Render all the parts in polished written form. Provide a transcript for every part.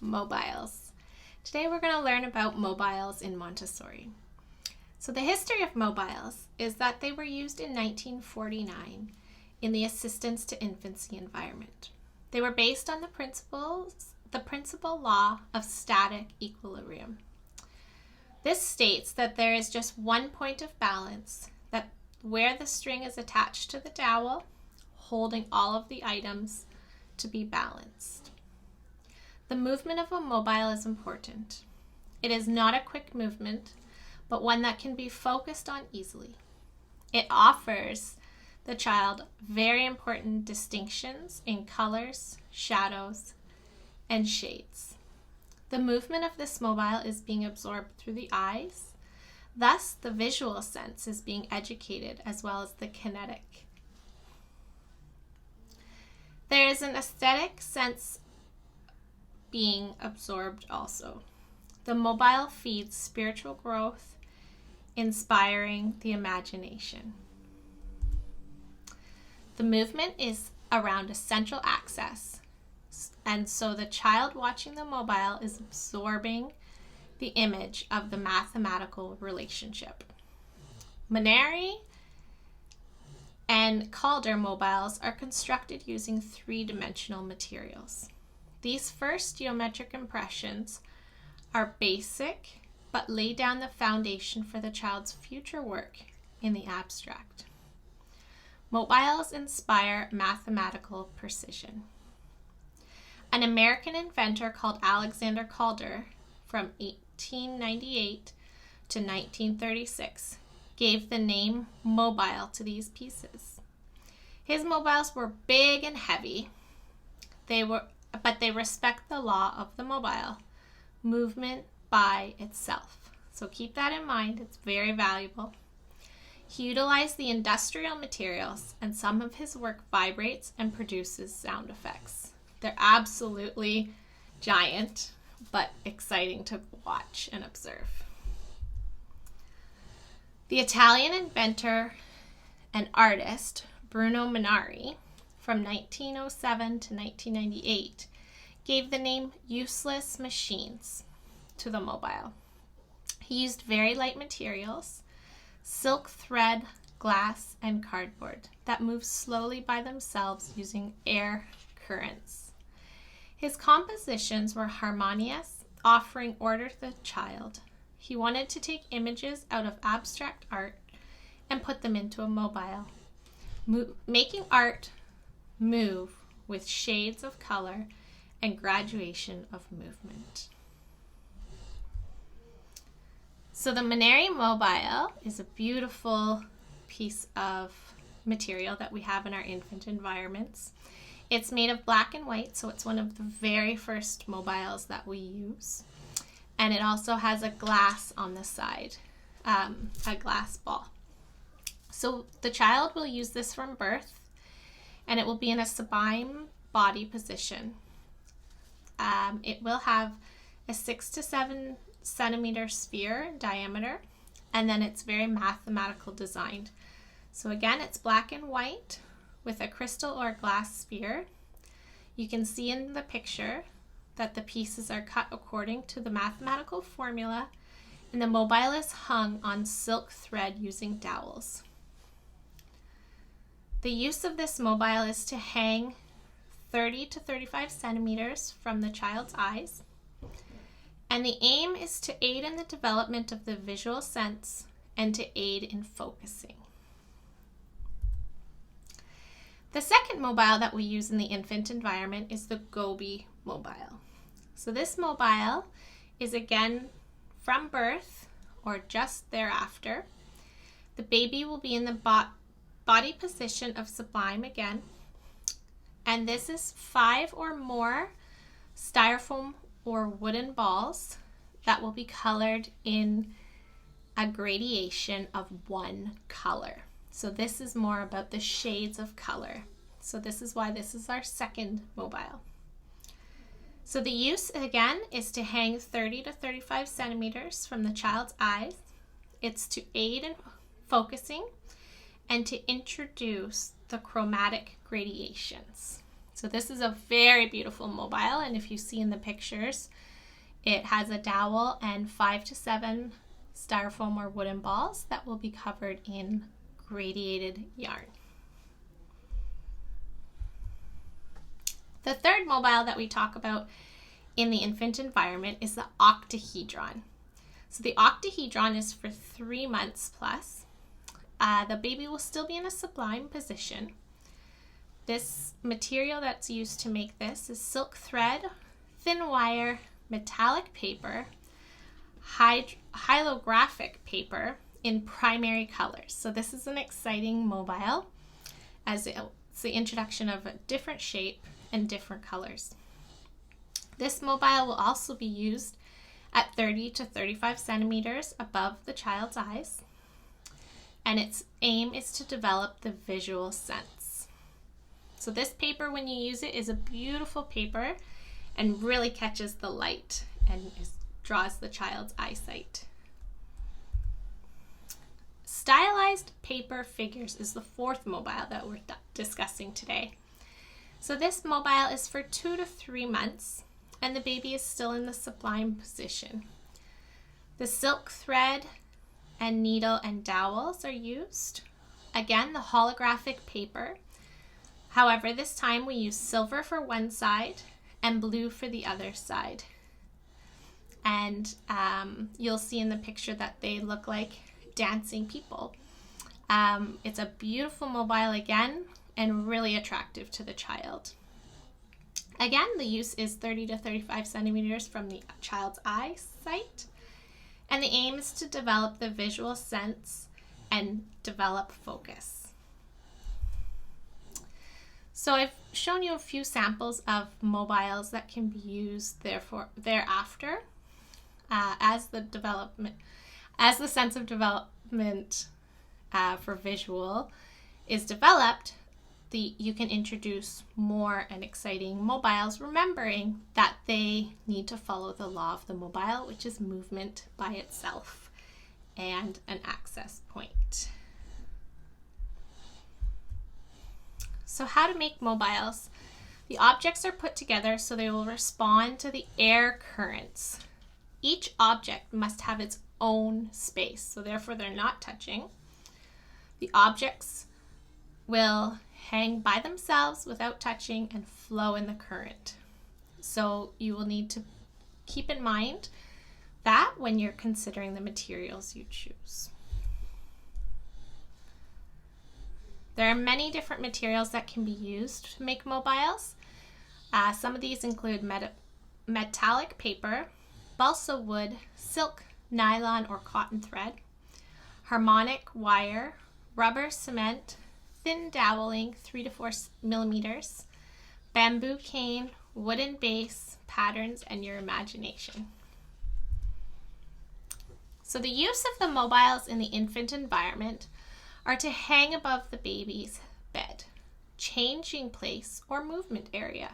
mobiles. Today we're going to learn about mobiles in Montessori. So the history of mobiles is that they were used in 1949 in the assistance to infancy environment. They were based on the principal law of static equilibrium. This states that there is just one point of balance, that where the string is attached to the dowel, holding all of the items to be balanced. The movement of a mobile is important. It is not a quick movement, but one that can be focused on easily. It offers the child very important distinctions in colors, shadows, and shades. The movement of this mobile is being absorbed through the eyes. Thus, the visual sense is being educated as well as the kinetic. There is an aesthetic sense being absorbed also. The mobile feeds spiritual growth, inspiring the imagination. The movement is around a central axis, and so the child watching the mobile is absorbing the image of the mathematical relationship. Munari and Calder mobiles are constructed using three-dimensional materials. These first geometric impressions are basic, but lay down the foundation for the child's future work in the abstract. Mobiles inspire mathematical precision. An American inventor called Alexander Calder, from 1898 to 1936, gave the name mobile to these pieces. His mobiles were big and heavy, but they respect the law of the mobile, movement by itself. So keep that in mind, it's very valuable. He utilized the industrial materials, and some of his work vibrates and produces sound effects. They're absolutely giant, but exciting to watch and observe. The Italian inventor and artist Bruno Munari, from 1907 to 1998, gave the name useless machines to the mobile. He used very light materials, silk thread, glass, and cardboard that move slowly by themselves using air currents. His compositions were harmonious, offering order to the child. He wanted to take images out of abstract art and put them into a mobile, making art move with shades of color and graduation of movement. So the Munari mobile is a beautiful piece of material that we have in our infant environments. It's made of black and white, so it's one of the very first mobiles that we use. And it also has a glass on the side, a glass ball. So the child will use this from birth, and it will be in a sublime body position. It will have a 6 to 7 centimeter sphere in diameter, and then it's very mathematical designed. So again, it's black and white with a crystal or glass sphere. You can see in the picture that the pieces are cut according to the mathematical formula, and the mobile is hung on silk thread using dowels. The use of this mobile is to hang 30 to 35 centimeters from the child's eyes, and the aim is to aid in the development of the visual sense and to aid in focusing. The second mobile that we use in the infant environment is the Goby mobile. So this mobile is again from birth or just thereafter. The baby will be in the body position of sublime again, and this is 5 or more styrofoam or wooden balls that will be colored in a gradation of one color. So this is more about the shades of color. So this is why this is our second mobile. So the use again is to hang 30 to 35 centimeters from the child's eyes. It's to aid in focusing and to introduce the chromatic gradations. So this is a very beautiful mobile, and if you see in the pictures, it has a dowel and 5 to 7 styrofoam or wooden balls that will be covered in gradiated yarn. The third mobile that we talk about in the infant environment is the octahedron. So the octahedron is for 3 months plus. The baby will still be in a sublime position. This material that's used to make this is silk thread, thin wire, metallic paper, hyalographic paper in primary colors. So this is an exciting mobile as it's the introduction of a different shape and different colors. This mobile will also be used at 30 to 35 centimeters above the child's eyes, and its aim is to develop the visual sense. So this paper, when you use it, is a beautiful paper and really catches the light and draws the child's eyesight. Stylized paper figures is the fourth mobile that we're discussing today. So this mobile is for 2 to 3 months, and the baby is still in the sublime position. The silk thread and needle and dowels are used. Again, the holographic paper. However, this time we use silver for one side and blue for the other side. And you'll see in the picture that they look like dancing people. It's a beautiful mobile again, and really attractive to the child. Again, the use is 30 to 35 centimeters from the child's eyesight, and the aim is to develop the visual sense and develop focus. So I've shown you a few samples of mobiles that can be used thereafter as the sense of development for visual is developed. You can introduce more and exciting mobiles, remembering that they need to follow the law of the mobile, which is movement by itself and an access point. So how to make mobiles. The objects are put together so they will respond to the air currents. Each object must have its own space, so therefore they're not touching. The objects will hang by themselves without touching and flow in the current. So you will need to keep in mind that when you're considering the materials you choose. There are many different materials that can be used to make mobiles. Some of these include metallic paper, balsa wood, silk, nylon or cotton thread, harmonic wire, rubber cement, thin doweling 3 to 4 millimeters, bamboo cane, wooden base, patterns, and your imagination. So the use of the mobiles in the infant environment are to hang above the baby's bed, changing place or movement area.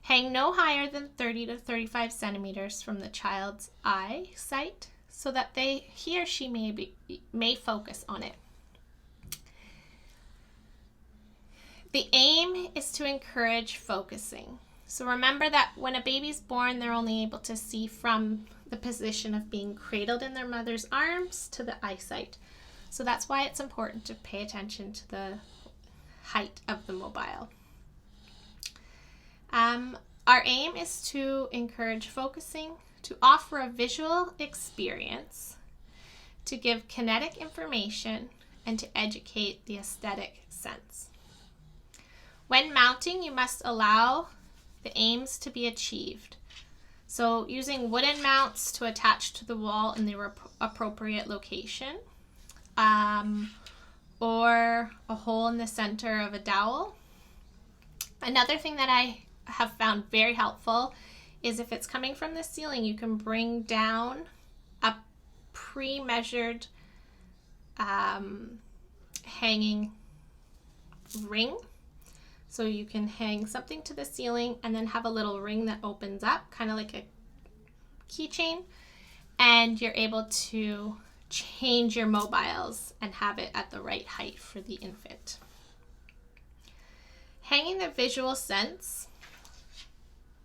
Hang no higher than 30 to 35 centimeters from the child's eyesight so that he or she may focus on it. The aim is to encourage focusing. So remember that when a baby's born, they're only able to see from the position of being cradled in their mother's arms to the eyesight. So that's why it's important to pay attention to the height of the mobile. Our aim is to encourage focusing, to offer a visual experience, to give kinetic information, and to educate the aesthetic sense. When mounting, you must allow the aims to be achieved. So using wooden mounts to attach to the wall in the appropriate location, or a hole in the center of a dowel. Another thing that I have found very helpful is if it's coming from the ceiling, you can bring down a pre-measured hanging ring. So you can hang something to the ceiling and then have a little ring that opens up, kind of like a keychain, and you're able to change your mobiles and have it at the right height for the infant. Hanging the visual sense.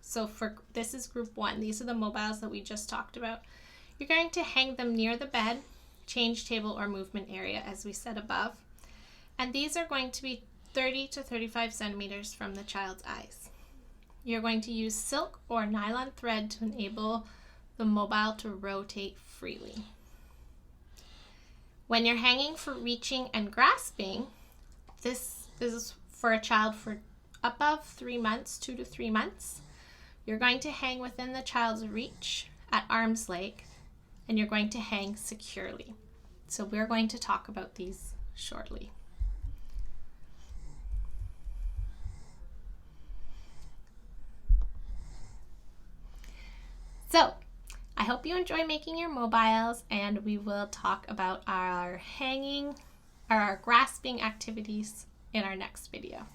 So this is group 1. These are the mobiles that we just talked about. You're going to hang them near the bed, change table, or movement area, as we said above. And these are going to be 30 to 35 centimeters from the child's eyes. You're going to use silk or nylon thread to enable the mobile to rotate freely. When you're hanging for reaching and grasping, this is for a child for above 3 months, 2 to 3 months. You're going to hang within the child's reach at arm's length, and you're going to hang securely. So we're going to talk about these shortly. So I hope you enjoy making your mobiles, and we will talk about our grasping activities in our next video.